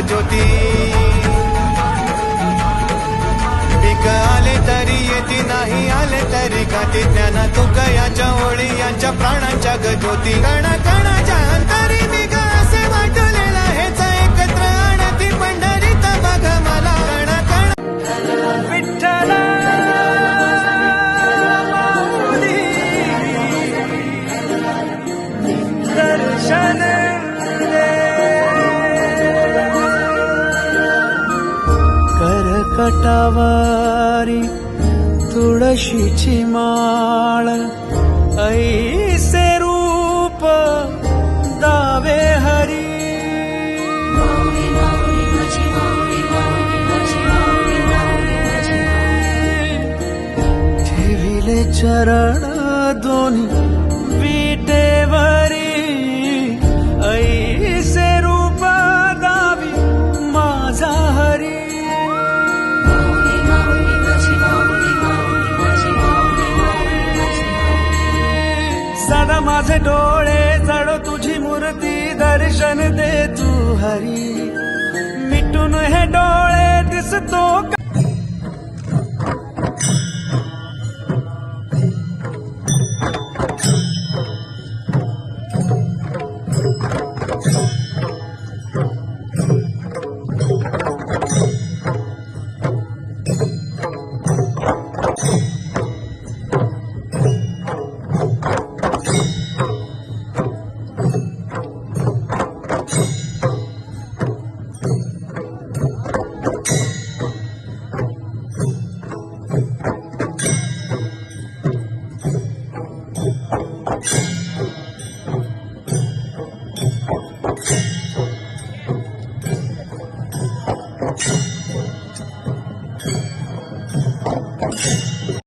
ज्योती पीक आले तरी येती नाही आले तरी गाती ज्ञाना तुकयाच्या ओळी यांच्या प्राणांच्या ग ज्योती कण कणाच्या अंतरी मी ग असे वाटलेला हेच एकत्र आणती पंढरीत बघ मला कण कण विठ्ठला माऊली दर्शन कटावारी तुळशीची माळ ऐसे रूप दावे हरी ठेविले चरण दोन्ही विटेवरी ऐसे रूप दावी माझा हरी सदा माझे डोळे जडो तुझी मूर्ती दर्शन दे तू हरी मिटून हे डोळे दिसतो